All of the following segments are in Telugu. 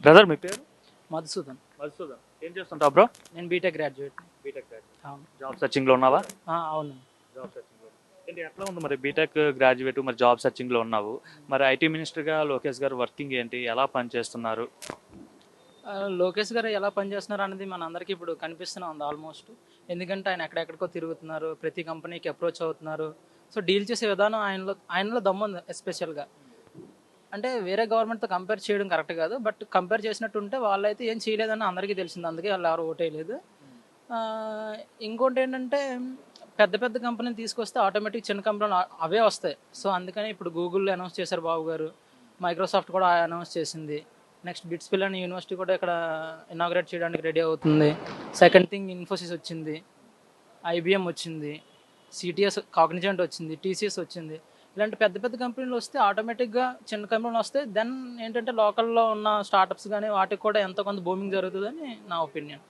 బ్రదర్ మీ పేరు? మధుసూదన్. మధుసూదన్, ఏం చేస్తుంటావు బ్రో? నేను బీటెక్ గ్రాడ్యుయేట్. BTech graduate. అవును. జాబ్ సర్చింగ్లో ఉన్నావా? అవును. జాబ్ సర్చింగ్లో ఏంటి, ఎట్లా ఉంది మరి బీటెక్ గ్రాడ్యుయేట్, మరి జాబ్ సర్చింగ్లో ఉన్నావు, మరి ఐటీ మినిస్టర్గా లోకేష్ గారు వర్కింగ్ ఏంటి, ఎలా పనిచేస్తున్నారు? లోకేష్ గారు ఎలా పనిచేస్తున్నారు అనేది మన అందరికీ ఇప్పుడు కనిపిస్తూనే ఉంది ఆల్మోస్ట్. ఎందుకంటే ఆయన ఎక్కడెక్కడికో తిరుగుతున్నారు, ప్రతి కంపెనీకి అప్రోచ్ అవుతున్నారు. సో డీల్ చేసే విధానం ఆయనలో దమ్ముంది ఎస్పెషల్గా. అంటే వేరే గవర్నమెంట్తో కంపేర్ చేయడం కరెక్ట్ కాదు, బట్ కంపేర్ చేసినట్టు ఉంటే వాళ్ళైతే ఏం చేయలేదని అందరికీ తెలిసింది, అందుకే వాళ్ళు ఎవరు ఓటేయలేదు. ఇంకోటి ఏంటంటే పెద్ద పెద్ద కంపెనీని తీసుకొస్తే ఆటోమేటిక్ చిన్న కంపెనీలు అవే వస్తాయి. సో అందుకని ఇప్పుడు గూగుల్ అనౌన్స్ చేశారు బాబు గారు, మైక్రోసాఫ్ట్ కూడా అనౌన్స్ చేసింది. నెక్స్ట్ బిట్స్పిల్ అనే యూనివర్సిటీ కూడా ఇక్కడ ఇనాగ్రేట్ చేయడానికి రెడీ అవుతుంది. సెకండ్ థింగ్ ఇన్ఫోసిస్ వచ్చింది, ఐబిఎం వచ్చింది, సిటిఎస్ కాగ్నిజెంట్ వచ్చింది, టీసీఎస్ వచ్చింది. ఇలాంటి పెద్ద పెద్ద కంపెనీలు వస్తే ఆటోమేటిక్గా చిన్న కంపెనీలు వస్తే దెన్ ఏంటంటే లోకల్లో ఉన్న స్టార్టప్స్ కానీ వాటికి కూడా ఎంతో కొంత బూమింగ్ జరుగుతుందని నా ఒపీనియన్.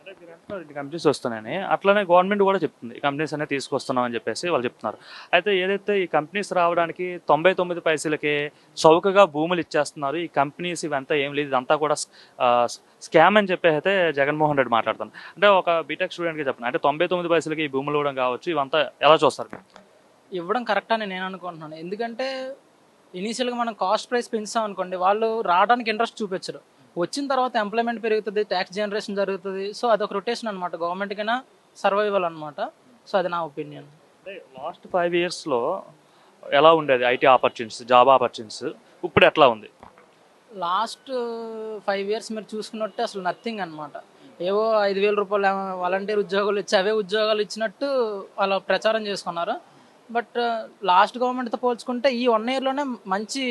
కంపెనీస్ వస్తున్నాయని అట్లనే గవర్నమెంట్ కూడా చెప్తుంది, ఈ కంపెనీస్ అనేది తీసుకొస్తున్నాం అని చెప్పేసి వాళ్ళు చెప్తున్నారు. అయితే ఏదైతే ఈ కంపెనీస్ రావడానికి 99 పైసలకే చౌకగా భూములు ఇచ్చేస్తున్నారు, ఈ కంపెనీస్ ఇవంతా ఏం లేదు, ఇదంతా కూడా స్కామ్ అని చెప్పి అయితే జగన్మోహన్ రెడ్డి మాట్లాడుతాను. అంటే ఒక బీటెక్ స్టూడెంట్కి చెప్పండి, అంటే 99 పైసలకి ఈ భూములు ఇవ్వడం కావచ్చు, ఇవంతా ఎలా చూస్తారు? ఇవ్వడం కరెక్ట్ అని నేను అనుకుంటున్నాను. ఎందుకంటే ఇనీషియల్గా మనం కాస్ట్ ప్రైస్ పెంచాం అనుకోండి, వాళ్ళు రావడానికి ఇంట్రెస్ట్ చూపించరు. వచ్చిన తర్వాత ఎంప్లాయ్మెంట్ పెరుగుతుంది, ట్యాక్స్ జనరేషన్ జరుగుతుంది. సో అదొక రొటేషన్ అనమాట, గవర్నమెంట్కైనా సర్వైవల్ అనమాట. సో అది నా ఒపీనియన్. అంటే లాస్ట్ 5 yearsలో ఎలా ఉండేది ఐటీ ఆపర్చునిటీస్, జాబ్ ఆపర్చునిటీస్, ఇప్పుడు ఎట్లా ఉంది? లాస్ట్ 5 years మీరు చూసుకున్నట్టే అసలు నథింగ్ అనమాట. ఏవో 5,000 రూపాయలు వాలంటీర్ ఉద్యోగాలు ఇచ్చి అవే ఉద్యోగాలు ఇచ్చినట్టు వాళ్ళు ప్రచారం చేసుకున్నారు. బట్ లాస్ట్ గవర్నమెంట్తో పోల్చుకుంటే ఈ 1 yearలోనే మంచి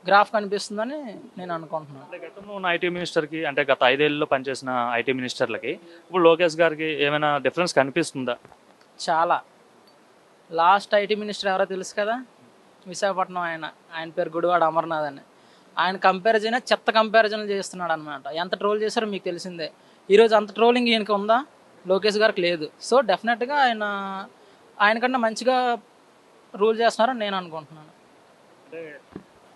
గ్రాఫ్ కనిపిస్తుందని నేను అనుకుంటున్నాను. అంటే గతంలో ఉన్న ఐటీ మినిస్టర్కి, అంటే గత 5 ఏళ్ళలో పనిచేసిన ఐటీ మినిస్టర్లకి ఇప్పుడు లోకేష్ గారికి ఏమైనా డిఫరెన్స్ కనిపిస్తుందా? చాలా. లాస్ట్ ఐటీ మినిస్టర్ ఎవరో తెలుసు కదా, విశాఖపట్నం ఆయన పేరు గుడివాడ అమర్నాథ్ అని. ఆయన కంపారిజన్ చెత్త కంపారిజన్లు చేస్తున్నాడు అనమాట. ఎంత ట్రోల్ చేశారో మీకు తెలిసిందే. ఈరోజు అంత ట్రోలింగ్ ఈయనకి ఉందా? లోకేష్ గారికి లేదు. సో డెఫినెట్గా ఆయనకన్నా మంచిగా రూల్ చేస్తున్నారని నేను అనుకుంటున్నాను. అంటే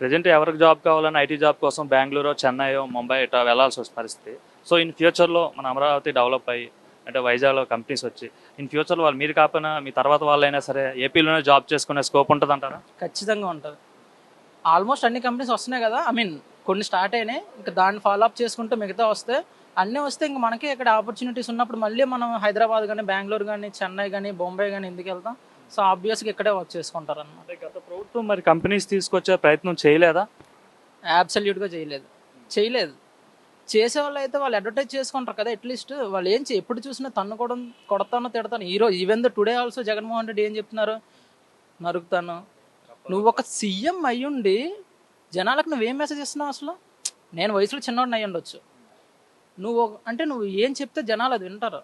ప్రజెంట్ ఎవరికి జాబ్ కావాలని ఐటీ జాబ్ కోసం బెంగళూరు, చెన్నై, ముంబై ఇట్లా వెళ్ళాల్సి వస్తుంది పరిస్థితి. సో ఇన్ ఫ్యూచర్లో మన అమరావతి డెవలప్ అయ్యి, అంటే వైజాగ్లో కంపెనీస్ వచ్చి ఇన్ ఫ్యూచర్లో వాళ్ళు మీరు కాకపోయినా మీ తర్వాత వాళ్ళైనా సరే ఏపీలోనే జాబ్ చేసుకునే స్కోప్ ఉంటుంది అంటారా? ఖచ్చితంగా ఉంటుంది. ఆల్మోస్ట్ అన్ని కంపెనీస్ వస్తున్నాయి కదా, కొన్ని స్టార్ట్ అయినాయి, ఇంకా దాన్ని ఫాలో అప్ చేసుకుంటూ మిగతా వస్తే అన్నీ వస్తే ఇంక మనకి ఇక్కడ ఆపర్చునిటీస్ ఉన్నప్పుడు మళ్ళీ మనం హైదరాబాద్ కానీ, బెంగళూరు కానీ, చెన్నై కానీ, బొంబాయి కానీ ఎందుకు వెళ్తాం? సో ఆబ్వియస్గా ఇక్కడే వర్క్ చేసుకుంటారు అన్నమాట. గత ప్రభుత్వం మరి కంపెనీస్ తీసుకొచ్చే ప్రయత్నం చేయలేదా? అబ్సల్యూట్గా చేయలేదు. చేసేవాళ్ళు అయితే వాళ్ళు అడ్వర్టైజ్ చేసుకుంటారు కదా, అట్లీస్ట్ వాళ్ళు ఎప్పుడు చూసినా కొడతానో తిడతాను. Even today also Jaganmohan Reddy ఏం చెప్తున్నారు? నరుకుతాను. నువ్వు ఒక సీఎం అయ్యుండి జనాలకు నువ్వేం మెసేజ్ ఇస్తున్నావు అసలు? నేను వయసులో చిన్నవాడిని అయ్యి ఉండొచ్చు, నువ్వు ఏం చెప్తే జనాలు అది వింటారు.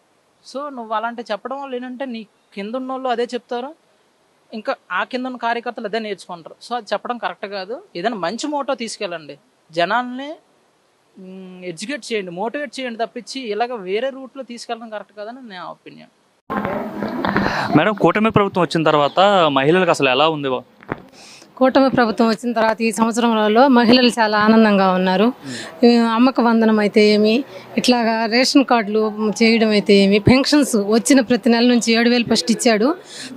సో నువ్వు అలాంటి చెప్పడం వల్ల ఏంటంటే నీ కింద ఉన్న వాళ్ళు అదే చెప్తారు, ఇంకా ఆ కింద ఉన్న కార్యకర్తలు అదే నేర్చుకుంటారు. సో అది చెప్పడం కరెక్ట్ కాదు. ఏదైనా మంచి మోటో తీసుకెళ్ళండి, జనాల్ని ఎడ్యుకేట్ చేయండి, మోటివేట్ చేయండి తప్పించి ఇలాగ వేరే రూట్లో తీసుకెళ్ళడం కరెక్ట్ కాదని నా ఒపీనియన్. మేడం, కూటమి ప్రభుత్వం వచ్చిన తర్వాత మహిళలకు అసలు ఎలా ఉంది? కూటమి ప్రభుత్వం వచ్చిన తర్వాత ఈ సంవత్సరంలో మహిళలు చాలా ఆనందంగా ఉన్నారు. అమ్మక వందనం అయితే ఏమి, ఇట్లాగా రేషన్ కార్డులు చేయడం అయితే ఏమి, పెన్షన్స్ వచ్చిన ప్రతి నెల నుంచి 7,000 ఫస్ట్ ఇచ్చాడు,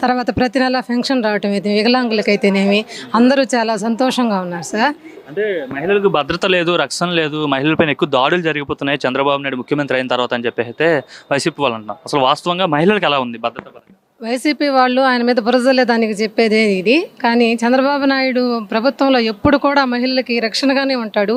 తర్వాత ప్రతి నెల పెన్షన్ రావటం అయితే వికలాంగులకైతేనేమి అందరూ చాలా సంతోషంగా ఉన్నారు సార్. అంటే మహిళలకు భద్రత లేదు, రక్షణ లేదు, మహిళలపైన ఎక్కువ దాడులు జరిగిపోతున్నాయి చంద్రబాబు నాయుడు ముఖ్యమంత్రి అయిన తర్వాత అని చెప్పి అయితే వైసీపీ వాళ్ళు అంటున్నారు. అసలు వాస్తవంగా మహిళలకు ఎలా ఉంది భద్రత? వైసీపీ వాళ్ళు ఆయన మీద బురజలే దానికి చెప్పేదే ఇది. కానీ చంద్రబాబు నాయుడు ప్రభుత్వంలో ఎప్పుడు కూడా మహిళలకి రక్షణగానే ఉంటాడు.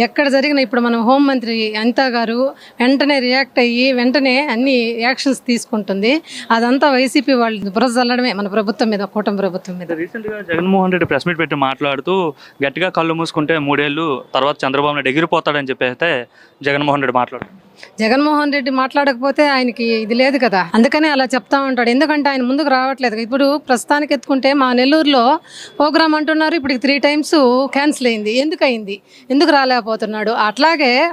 ఎక్కడ జరిగినా ఇప్పుడు మనం హోంమంత్రి అనితా గారు వెంటనే రియాక్ట్ అయ్యి వెంటనే అన్ని యాక్షన్స్ తీసుకుంటుంది. అదంతా వైసీపీ వాళ్ళు బురజల్లడమే మన ప్రభుత్వం మీద, కూటమి ప్రభుత్వం మీద. రీసెంట్గా జగన్మోహన్ రెడ్డి ప్రెస్ మీట్ పెట్టి మాట్లాడుతూ గట్టిగా కళ్ళు మూసుకుంటే 3 ఏళ్ళు తర్వాత చంద్రబాబు నాయుడు ఎగిరిపోతాడని చెప్పి అయితే జగన్మోహన్ రెడ్డి మాట్లాడకపోతే ఆయనకి ఇది లేదు కదా, అందుకనే అలా చెప్తా ఉంటాడు. ఎందుకంటే ఆయన ముందుకు రావట్లేదు. ఇప్పుడు ప్రస్తుతానికి ఎత్తుకుంటే మా నెల్లూరులో ప్రోగ్రామ్ అంటున్నారు, ఇప్పుడు 3 times క్యాన్సిల్ అయింది. ఎందుకు రాలేకపోతున్నాడు?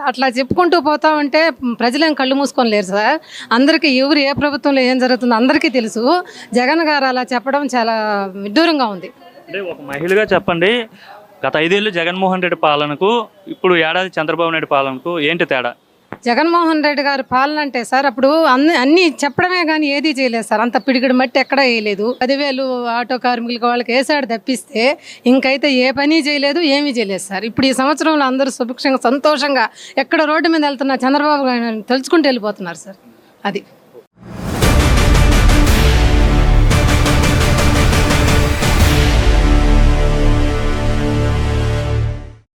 అట్లా చెప్పుకుంటూ పోతా ఉంటే ప్రజలేం కళ్ళు మూసుకొని లేరు సార్. అందరికీ ఎవరు ఏ ప్రభుత్వంలో ఏం జరుగుతుందో అందరికీ తెలుసు. జగన్ గారు అలా చెప్పడం చాలా విడ్డూరంగా ఉంది. అంటే ఒక మహిళగా చెప్పండి, గత 5 ఏళ్ళు జగన్మోహన్ రెడ్డి పాలనకు ఇప్పుడు ఏడాది చంద్రబాబు నాయుడు పాలనకు ఏంటి తేడా? జగన్మోహన్ రెడ్డి గారి పాలన అంటే సార్ అప్పుడు అన్ని చెప్పడమే కానీ ఏది చేయలేదు సార్. అంత పిడికిడి మట్టి ఎక్కడా వేయలేదు. 10,000 ఆటో కార్మికులకు వాళ్ళకి వేసాడు తప్పిస్తే ఇంకైతే ఏ పని చేయలేదు, ఏమీ చేయలేదు సార్. ఇప్పుడు ఈ సంవత్సరంలో అందరూ సుభిక్షంగా సంతోషంగా ఎక్కడ రోడ్డు మీద వెళ్తున్నా చంద్రబాబు గారిని తలుచుకుంటూ వెళ్ళిపోతున్నారు సార్. అది